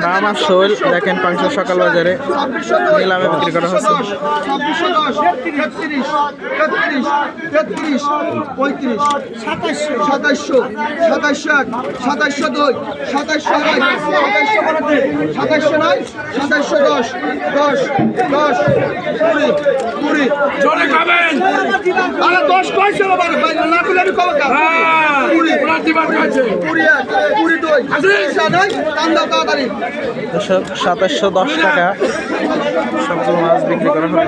দাম আর শোল দেখেন পাঁচশো সকাল বাজারে নিলামে বিক্রি করা হচ্ছে। 2710 টাকা সবগুলো মাছ বিক্রি করা হবে।